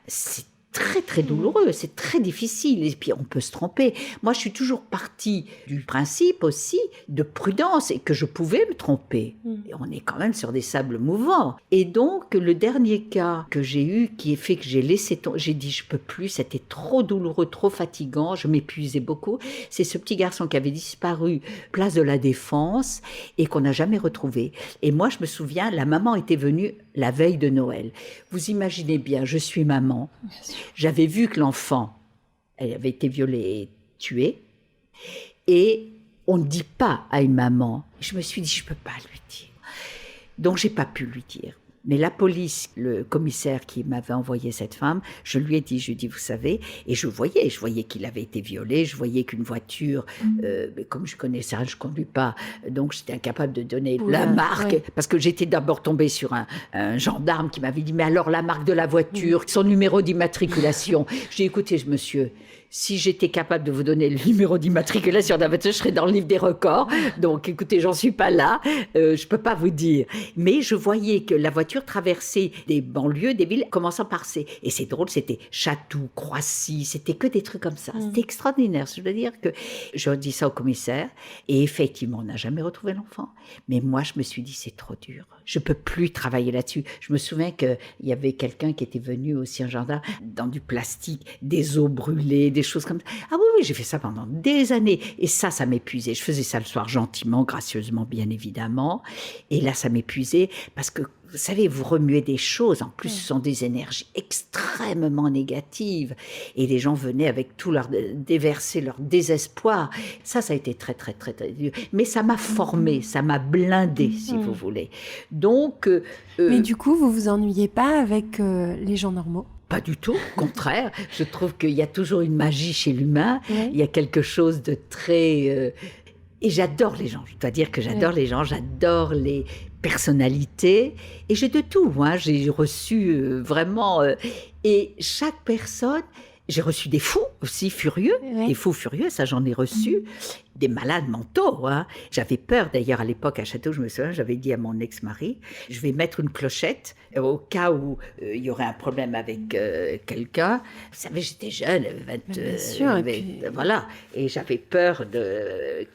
C'est très douloureux, c'est très difficile et puis on peut se tromper. Moi, je suis toujours partie du principe aussi de prudence et que je pouvais me tromper. Et on est quand même sur des sables mouvants. Et donc, le dernier cas que j'ai eu qui a fait que j'ai laissé tomber, j'ai dit je peux plus, c'était trop douloureux, trop fatigant, je m'épuisais beaucoup. C'est ce petit garçon qui avait disparu place de la Défense et qu'on n'a jamais retrouvé. Et moi, je me souviens, la maman était venue la veille de Noël. Vous imaginez bien, je suis maman. J'avais vu que l'enfant, elle avait été violée et tuée. Et on ne dit pas à une maman. Je me suis dit, je ne peux pas lui dire. Donc, je n'ai pas pu lui dire. Mais la police, le commissaire qui m'avait envoyé cette femme, je lui ai dit, vous savez, et je voyais qu'il avait été violé, je voyais qu'une voiture, mais comme je connaissais rien, je ne conduis pas, donc j'étais incapable de donner la marque, parce que j'étais d'abord tombée sur un gendarme qui m'avait dit, mais alors la marque de la voiture, son numéro d'immatriculation. J'ai dit, écoutez, monsieur, si j'étais capable de vous donner le numéro d'immatriculation de la voiture, je serais dans le livre des records. Donc, écoutez, j'en suis pas là. Je peux pas vous dire. Mais je voyais que la voiture traversait des banlieues, des villes, commençant par C. Et c'est drôle, c'était Chatou, Croissy, c'était que des trucs comme ça. C'était extraordinaire. Je veux dire que je dis ça au commissaire. Et effectivement, on n'a jamais retrouvé l'enfant. Mais moi, je me suis dit, c'est trop dur. Je peux plus travailler là-dessus. Je me souviens qu'il y avait quelqu'un qui était venu aussi, un gendarme, dans du plastique, des os brûlés, des choses comme ça. Ah oui, j'ai fait ça pendant des années. Et ça m'épuisait. Je faisais ça le soir gentiment, gracieusement, bien évidemment. Et là, ça m'épuisait parce que, vous savez, vous remuez des choses. En plus, ce sont des énergies extrêmement négatives. Et les gens venaient avec tout déverser leur désespoir. Ça a été très dur. Mais ça m'a formée, ça m'a blindée, si vous voulez. Donc... Mais du coup, vous vous ennuyez pas avec les gens normaux ? Pas du tout, au contraire. Je trouve qu'il y a toujours une magie chez l'humain. Il y a quelque chose de très... Et j'adore les gens. Je dois dire que j'adore les gens, j'adore les personnalités. Et j'ai de tout. J'ai reçu vraiment... et chaque personne... J'ai reçu des fous aussi furieux, des fous furieux, ça j'en ai reçu, des malades mentaux. J'avais peur d'ailleurs à l'époque à Château, je me souviens, j'avais dit à mon ex-mari, je vais mettre une clochette au cas où il y aurait un problème avec quelqu'un. Vous savez, j'étais jeune, bien sûr, voilà, et j'avais peur de...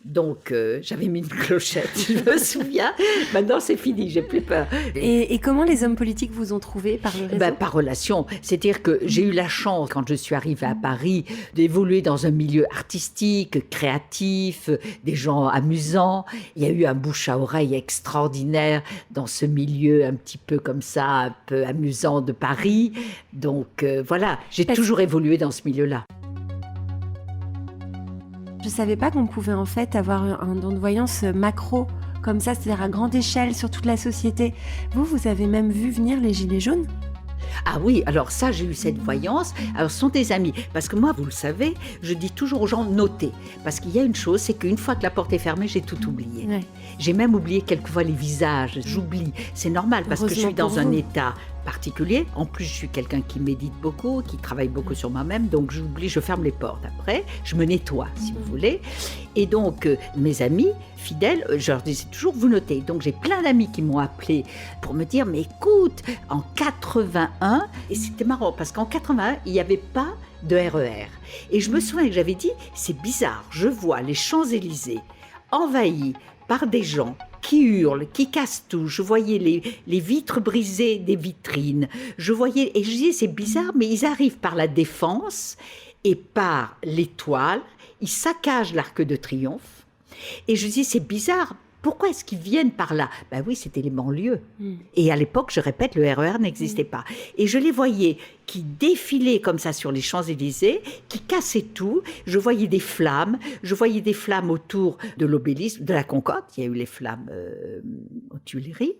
Donc, j'avais mis une clochette, je me souviens. Maintenant, c'est fini, j'ai plus peur. Et comment les hommes politiques vous ont trouvé par le réseau ? Par relation. C'est-à-dire que j'ai eu la chance, quand je suis arrivée à Paris, d'évoluer dans un milieu artistique, créatif, des gens amusants. Il y a eu un bouche à oreille extraordinaire dans ce milieu un petit peu comme ça, un peu amusant de Paris. Donc, voilà, j'ai toujours évolué dans ce milieu-là. Je savais pas qu'on pouvait en fait avoir un don de voyance macro, comme ça, c'est-à-dire à grande échelle sur toute la société. Vous avez même vu venir les gilets jaunes ? Ah oui, alors ça, j'ai eu cette voyance. Alors, ce sont des amis. Parce que moi, vous le savez, je dis toujours aux gens, notez. Parce qu'il y a une chose, c'est qu'une fois que la porte est fermée, j'ai tout oublié. Ouais. J'ai même oublié quelquefois les visages. J'oublie. C'est normal parce que je suis dans un état particulier. En plus, je suis quelqu'un qui médite beaucoup, qui travaille beaucoup sur moi-même. Donc, j'oublie, je ferme les portes. Après, je me nettoie, si vous voulez. Et donc, mes amis fidèles, je leur disais toujours, vous notez. Donc, j'ai plein d'amis qui m'ont appelé pour me dire, mais écoute, en 81, et c'était marrant, parce qu'en 81, il n'y avait pas de RER. Et je me souviens que j'avais dit, c'est bizarre, je vois les Champs-Élysées envahis par des gens qui hurlent, qui cassent tout. Je voyais les vitres brisées des vitrines. Je voyais, et je disais, c'est bizarre, mais ils arrivent par la Défense et par l'Étoile. Ils saccagent l'Arc de Triomphe. Et je disais, c'est bizarre. Pourquoi est-ce qu'ils viennent par là ? Ben oui, c'était les banlieues. Et à l'époque, je répète, le RER n'existait pas. Et je les voyais qui défilaient comme ça sur les Champs-Élysées, qui cassaient tout. Je voyais des flammes. Je voyais des flammes autour de l'obélisque, de la Concorde. Il y a eu les flammes aux Tuileries.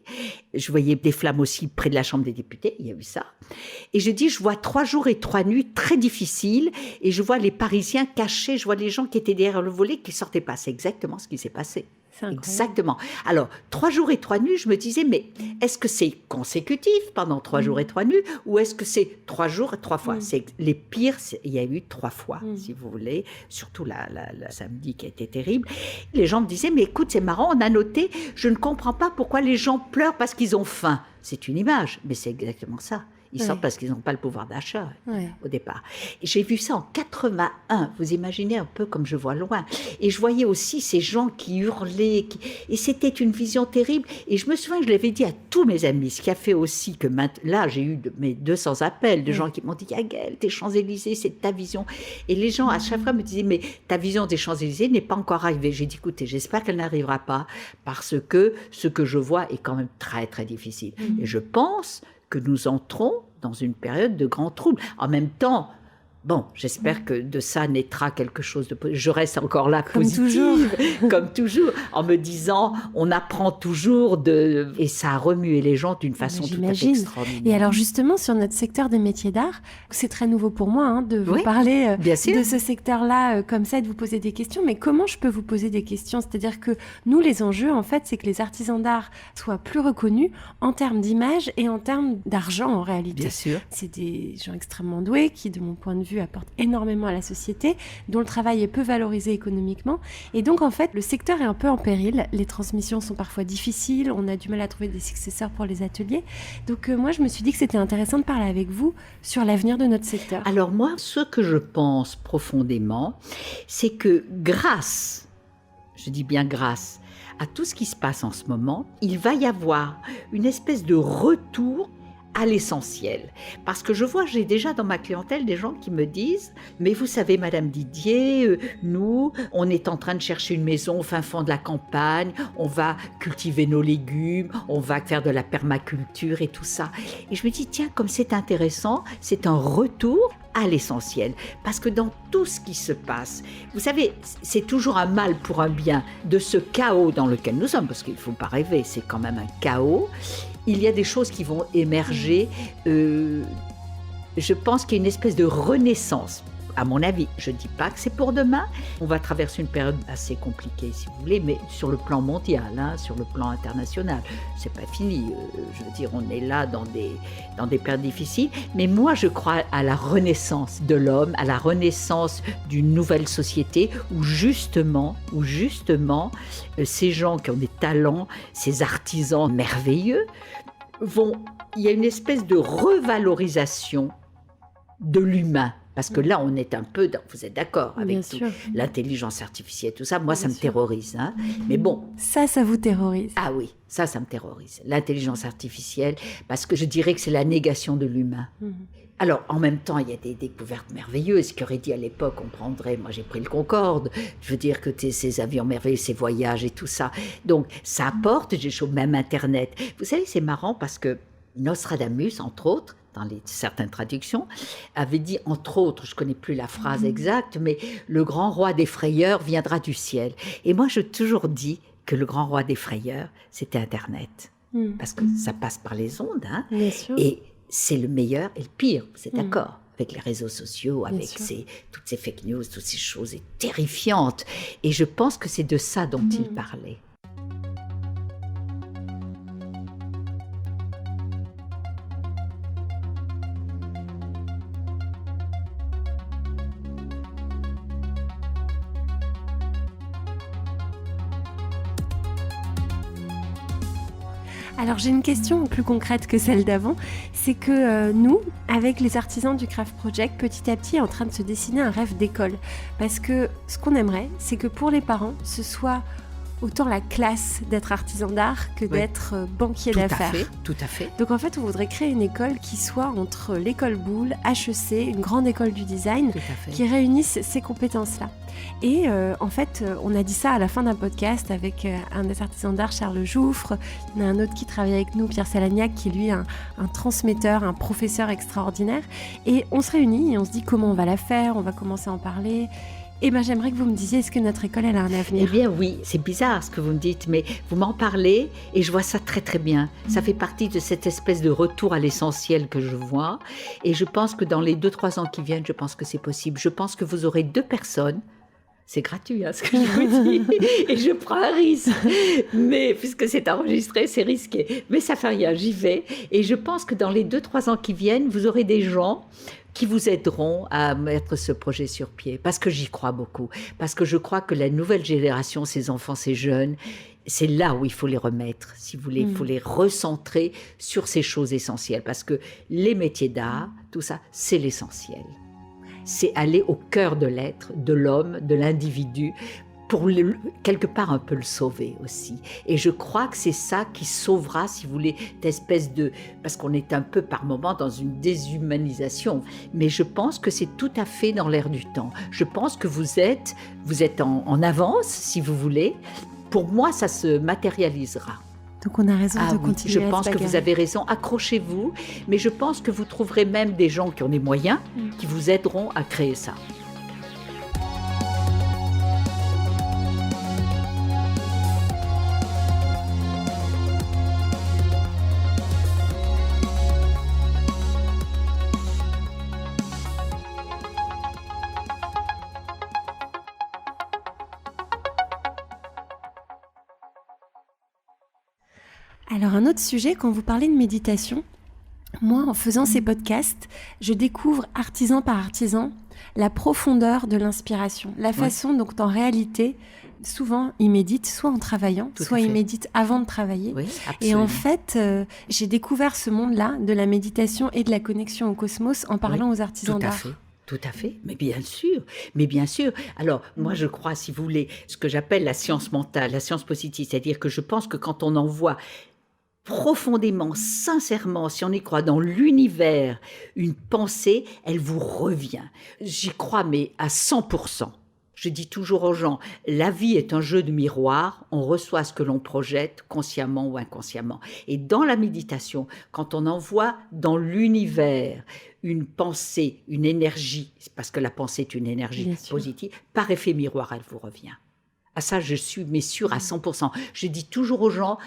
Je voyais des flammes aussi près de la Chambre des députés. Il y a eu ça. Et je dis, je vois 3 jours et 3 nuits très difficiles. Et je vois les Parisiens cachés. Je vois les gens qui étaient derrière le volet qui ne sortaient pas. C'est exactement ce qui s'est passé. Exactement. Alors, 3 jours et 3 nuits, je me disais, mais est-ce que c'est consécutif pendant 3 jours et 3 nuits ou est-ce que c'est 3 jours et 3 fois C'est les pires, il y a eu 3 fois, si vous voulez, surtout le samedi qui a été terrible. Les gens me disaient, mais écoute, c'est marrant, on a noté, je ne comprends pas pourquoi les gens pleurent parce qu'ils ont faim. C'est une image, mais c'est exactement ça. Ils sortent parce qu'ils n'ont pas le pouvoir d'achat au départ. Et j'ai vu ça en 81. Vous imaginez un peu comme je vois loin. Et je voyais aussi ces gens qui hurlaient. Et c'était une vision terrible. Et je me souviens que je l'avais dit à tous mes amis, ce qui a fait aussi que là, j'ai eu mes 200 appels de gens qui m'ont dit « Yaguel, tes Champs-Élysées, c'est ta vision. » Et les gens, à chaque fois, me disaient « Mais ta vision des Champs-Élysées n'est pas encore arrivée. » J'ai dit « Écoutez, j'espère qu'elle n'arrivera pas parce que ce que je vois est quand même très, très difficile. » Et je pense que nous entrons dans une période de grand trouble. En même temps, bon, j'espère que de ça naîtra quelque chose de positif. Je reste encore là positive, comme toujours, en me disant, on apprend toujours et ça a remué les gens d'une façon tout à fait extraordinaire. Et alors justement, sur notre secteur des métiers d'art, c'est très nouveau pour moi de vous parler de ce secteur-là comme ça, de vous poser des questions. Mais comment je peux vous poser des questions ? C'est-à-dire que nous, les enjeux, en fait, c'est que les artisans d'art soient plus reconnus en termes d'image et en termes d'argent, en réalité. Bien sûr. C'est des gens extrêmement doués qui, de mon point de vue, apporte énormément à la société, dont le travail est peu valorisé économiquement. Et donc, en fait, le secteur est un peu en péril. Les transmissions sont parfois difficiles. On a du mal à trouver des successeurs pour les ateliers. Donc, moi, je me suis dit que c'était intéressant de parler avec vous sur l'avenir de notre secteur. Alors, moi, ce que je pense profondément, c'est que grâce, je dis bien grâce, à tout ce qui se passe en ce moment, il va y avoir une espèce de retour à l'essentiel. Parce que je vois, j'ai déjà dans ma clientèle des gens qui me disent « Mais vous savez, Madame Didier, nous, on est en train de chercher une maison au fin fond de la campagne, on va cultiver nos légumes, on va faire de la permaculture et tout ça. » Et je me dis, tiens, comme c'est intéressant, c'est un retour à l'essentiel. Parce que dans tout ce qui se passe, vous savez, c'est toujours un mal pour un bien de ce chaos dans lequel nous sommes, parce qu'il ne faut pas rêver, c'est quand même un chaos. Il y a des choses qui vont émerger. Je pense qu'il y a une espèce de renaissance, à mon avis. Je ne dis pas que c'est pour demain. On va traverser une période assez compliquée, si vous voulez, mais sur le plan mondial, sur le plan international. C'est pas fini. Je veux dire, on est là dans des périodes difficiles. Mais moi, je crois à la renaissance de l'homme, à la renaissance d'une nouvelle société où justement, ces gens qui ont des talents, ces artisans merveilleux, il y a une espèce de revalorisation de l'humain. Parce que là, on est un peu vous êtes d'accord avec tout, l'intelligence artificielle, tout ça. Moi, ça me terrorise. Mais bon. Ça vous terrorise. Ah oui, ça me terrorise. L'intelligence artificielle, parce que je dirais que c'est la négation de l'humain. Alors, en même temps, il y a des découvertes merveilleuses. Qui aurait dit à l'époque, on prendrait, moi j'ai pris le Concorde, je veux dire que ces avions merveilleux, ces voyages et tout ça. Donc, ça apporte, j'ai chaud, même Internet. Vous savez, c'est marrant parce que Nostradamus, entre autres, dans certaines traductions, avait dit, entre autres, je ne connais plus la phrase exacte, mais le grand roi des frayeurs viendra du ciel. Et moi, j'ai toujours dit que le grand roi des frayeurs, c'était Internet. Parce que ça passe par les ondes, hein, Bien sûr. et c'est le meilleur et le pire, c'est d'accord, avec les réseaux sociaux, avec toutes ces fake news, toutes ces choses terrifiantes. Et je pense que c'est de ça dont il parlait. Alors j'ai une question plus concrète que celle d'avant, c'est que nous, avec les artisans du Craft Project, petit à petit est en train de se dessiner un rêve d'école. Parce que ce qu'on aimerait, c'est que pour les parents, ce soit autant la classe d'être artisan d'art que d'être banquier d'affaires. Tout à fait. Donc en fait, on voudrait créer une école qui soit entre l'école Boulle, HEC, une grande école du design, qui réunisse ces compétences-là. Et en fait, on a dit ça à la fin d'un podcast avec un des artisans d'art, Charles Jouffre. Il y en a un autre qui travaille avec nous, Pierre Salagnac, qui est lui un transmetteur, un professeur extraordinaire. Et on se réunit et on se dit comment on va la faire, on va commencer à en parler. Eh bien, j'aimerais que vous me disiez, est-ce que notre école, elle a un avenir ? Eh bien, oui, c'est bizarre ce que vous me dites, mais vous m'en parlez et je vois ça très, très bien. Ça fait partie de cette espèce de retour à l'essentiel que je vois. Et je pense que dans les 2-3 ans qui viennent, je pense que c'est possible. Je pense que vous aurez 2 personnes. C'est gratuit, hein, ce que je vous dis. Et je prends un risque. Mais puisque c'est enregistré, c'est risqué. Mais ça fait rien, j'y vais. Et je pense que dans les 2-3 ans qui viennent, vous aurez des gens qui vous aideront à mettre ce projet sur pied. Parce que j'y crois beaucoup. Parce que je crois que la nouvelle génération, ces enfants, ces jeunes, c'est là où il faut les remettre, si vous voulez. Il faut les recentrer sur ces choses essentielles. Parce que les métiers d'art, tout ça, c'est l'essentiel. C'est aller au cœur de l'être, de l'homme, de l'individu, pour quelque part un peu le sauver aussi. Et je crois que c'est ça qui sauvera, si vous voulez, cette espèce de... Parce qu'on est un peu par moment dans une déshumanisation, mais je pense que c'est tout à fait dans l'air du temps. Je pense que vous êtes en avance, si vous voulez. Pour moi, ça se matérialisera. Donc on a raison de continuer je pense que vous avez raison, accrochez-vous, mais je pense que vous trouverez même des gens qui ont des moyens, qui vous aideront à créer ça. Alors un autre sujet, quand vous parlez de méditation, moi en faisant ces podcasts, je découvre artisan par artisan la profondeur de l'inspiration, la façon dont en réalité, souvent ils méditent soit en travaillant, soit ils méditent avant de travailler. Oui, et en fait, j'ai découvert ce monde-là de la méditation et de la connexion au cosmos en parlant aux artisans d'art. Tout à fait, mais bien sûr. Alors, moi, je crois, si vous voulez, ce que j'appelle la science mentale, la science positive, c'est-à-dire que je pense que quand on envoie profondément, sincèrement, si on y croit dans l'univers, une pensée, elle vous revient. J'y crois, mais à 100%. Je dis toujours aux gens, la vie est un jeu de miroir, on reçoit ce que l'on projette, consciemment ou inconsciemment. Et dans la méditation, quand on envoie dans l'univers une pensée, une énergie, parce que la pensée est une énergie positive, par effet miroir, elle vous revient. À ça, je suis sûre à 100%. Je dis toujours aux gens,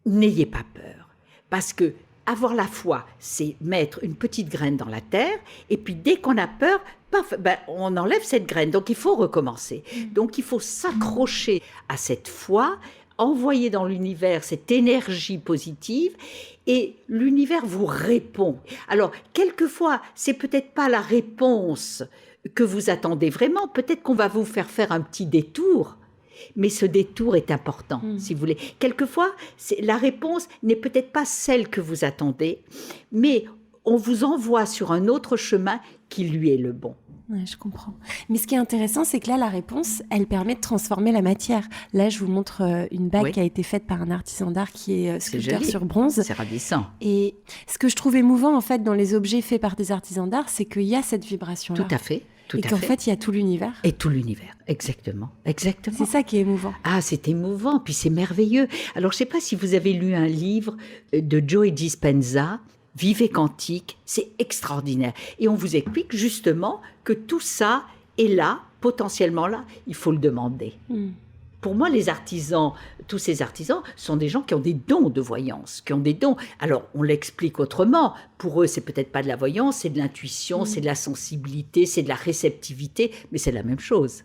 n'ayez pas peur, parce que avoir la foi, c'est mettre une petite graine dans la terre, et puis dès qu'on a peur, paf, on enlève cette graine, donc il faut recommencer. Donc il faut s'accrocher à cette foi, envoyer dans l'univers cette énergie positive, et l'univers vous répond. Alors, quelquefois, c'est peut-être pas la réponse que vous attendez vraiment, peut-être qu'on va vous faire un petit détour, mais ce détour est important, si vous voulez. Quelquefois, la réponse n'est peut-être pas celle que vous attendez, mais on vous envoie sur un autre chemin qui lui est le bon. Ouais, je comprends. Mais ce qui est intéressant, c'est que là, la réponse, elle permet de transformer la matière. Là, je vous montre une bague qui a été faite par un artisan d'art qui est sculpteur sur bronze. C'est ravissant. Et ce que je trouve émouvant, en fait, dans les objets faits par des artisans d'art, c'est qu'il y a cette vibration-là. Tout à fait. Et qu'en fait, il y a tout l'univers. Et tout l'univers, exactement. C'est ça qui est émouvant. Ah, c'est émouvant, puis c'est merveilleux. Alors, je ne sais pas si vous avez lu un livre de Joe Dispenza, vivez quantique, c'est extraordinaire. Et on vous explique justement que tout ça est là, potentiellement là, il faut le demander. Pour moi, les artisans, tous ces artisans, sont des gens qui ont des dons de voyance, qui ont des dons. Alors, on l'explique autrement. Pour eux, c'est peut-être pas de la voyance, c'est de l'intuition, c'est de la sensibilité, c'est de la réceptivité, mais c'est la même chose.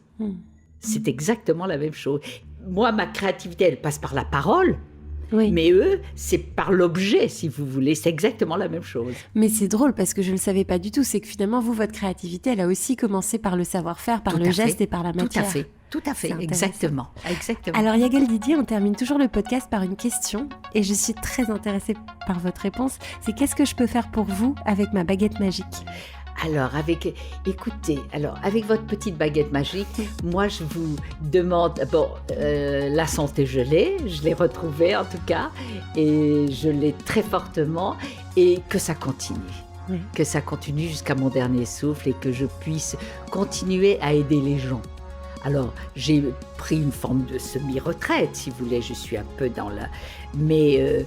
C'est exactement la même chose. Moi, ma créativité, elle passe par la parole. Oui. Mais eux, c'est par l'objet, si vous voulez. C'est exactement la même chose. Mais c'est drôle parce que je ne le savais pas du tout. C'est que finalement, vous, votre créativité, elle a aussi commencé par le savoir-faire, par le geste et par la matière. Tout à fait, exactement. Alors Yaghel Didier, on termine toujours le podcast par une question et je suis très intéressée par votre réponse. C'est qu'est-ce que je peux faire pour vous avec ma baguette magique ? Alors, avec votre petite baguette magique, moi, je vous demande, la santé, je l'ai retrouvée en tout cas, et je l'ai très fortement, et que ça continue. Oui. Que ça continue jusqu'à mon dernier souffle et que je puisse continuer à aider les gens. Alors, j'ai pris une forme de semi-retraite, si vous voulez, je suis un peu dans la... Mais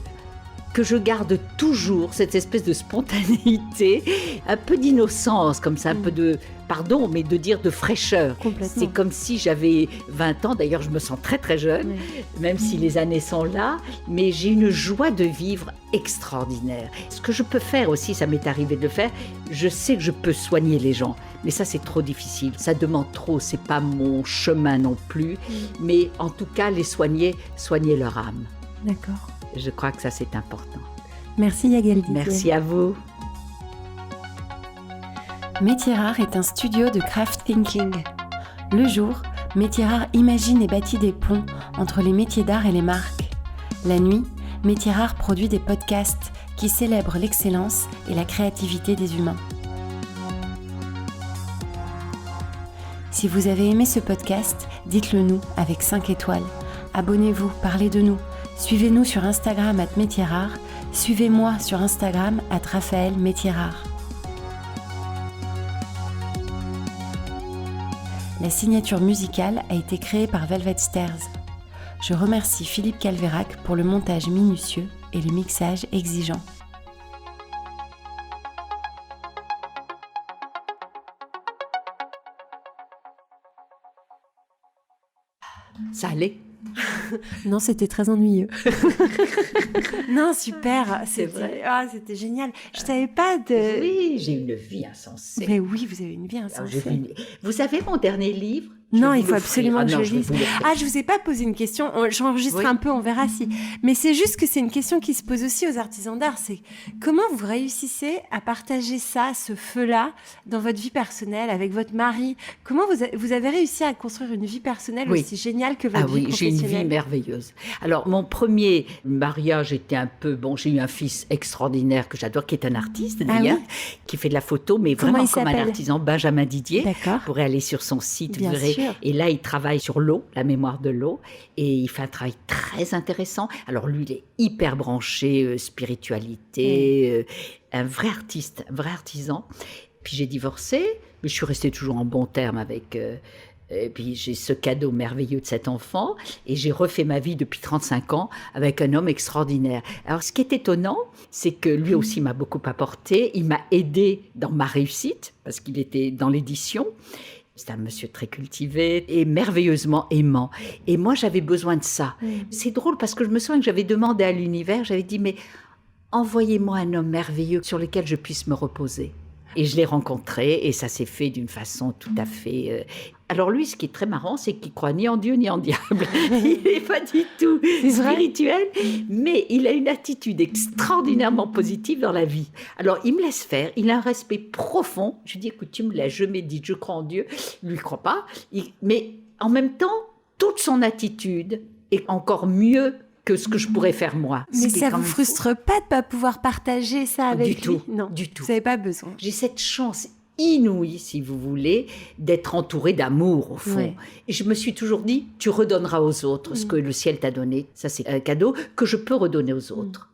que je garde toujours cette espèce de spontanéité, un peu d'innocence, comme ça, un peu de... Pardon, mais de dire de fraîcheur. C'est comme si j'avais 20 ans, d'ailleurs je me sens très très jeune, même si les années sont là, mais j'ai une joie de vivre extraordinaire. Ce que je peux faire aussi, ça m'est arrivé de le faire, je sais que je peux soigner les gens, mais ça c'est trop difficile, ça demande trop, c'est pas mon chemin non plus, mais en tout cas les soigner leur âme. D'accord. Je crois que ça c'est important. Merci Yaghel Didier. Merci à vous. Métiers Rares est un studio de craft thinking. Le jour, Métiers Rares imagine et bâtit des ponts entre les métiers d'art et les marques. La nuit, Métiers Rares produit des podcasts qui célèbrent l'excellence et la créativité des humains. Si vous avez aimé ce podcast, dites-le nous avec 5 étoiles. Abonnez-vous, parlez de nous. Suivez-nous sur Instagram @Métiers Rares. Suivez-moi sur Instagram @Raphaël Métiers Rares. La signature musicale a été créée par Velvet Stairs. Je remercie Philippe Calvérac pour le montage minutieux et le mixage exigeant. Ça allait ? Non, c'était très ennuyeux. Non, super. C'est vrai. C'était génial. Je savais pas de... Oui, j'ai une vie insensée. Mais oui, vous avez une vie insensée. Vous savez mon dernier livre ? Non, il faut absolument que je le lise. Je vous ai pas posé une question. J'enregistre un peu, on verra si. Mais c'est juste que c'est une question qui se pose aussi aux artisans d'art. C'est comment vous réussissez à partager ça, ce feu-là, dans votre vie personnelle, avec votre mari ? Comment vous avez réussi à construire une vie personnelle aussi géniale que votre vie professionnelle ? J'ai une vie merveilleuse. Alors, mon premier mariage était un peu... Bon, j'ai eu un fils extraordinaire que j'adore, qui est un artiste d'ailleurs, qui fait de la photo, mais vraiment comme un artisan, Benjamin Didier. D'accord. Vous pourrez aller sur son site, vous verrez. Et là, il travaille sur l'eau, la mémoire de l'eau, et il fait un travail très intéressant. Alors lui, il est hyper branché spiritualité, un vrai artiste, un vrai artisan. Puis j'ai divorcé, mais je suis restée toujours en bon terme avec... et puis j'ai ce cadeau merveilleux de cet enfant, et j'ai refait ma vie depuis 35 ans avec un homme extraordinaire. Alors ce qui est étonnant, c'est que lui aussi m'a beaucoup apporté, il m'a aidé dans ma réussite, parce qu'il était dans l'édition. C'est un monsieur très cultivé et merveilleusement aimant. Et moi, j'avais besoin de ça. C'est drôle parce que je me souviens que j'avais demandé à l'univers, j'avais dit, mais envoyez-moi un homme merveilleux sur lequel je puisse me reposer. Et je l'ai rencontré et ça s'est fait d'une façon tout à fait... Alors lui, ce qui est très marrant, c'est qu'il ne croit ni en Dieu ni en diable. Il n'est pas du tout spirituel, mais il a une attitude extraordinairement positive dans la vie. Alors il me laisse faire, il a un respect profond. Je lui dis, écoute, tu me laisses, je médite, je crois en Dieu. Lui, il ne croit pas. Mais en même temps, toute son attitude est encore mieux que ce que je pourrais faire moi. Mais ça ne vous frustre pas de ne pas pouvoir partager ça avec lui ? Non, du tout. Vous n'avez pas besoin. J'ai cette chance inouïe, si vous voulez, d'être entourée d'amour, au fond. Et je me suis toujours dit, tu redonneras aux autres ce que le ciel t'a donné. Ça, c'est un cadeau que je peux redonner aux autres.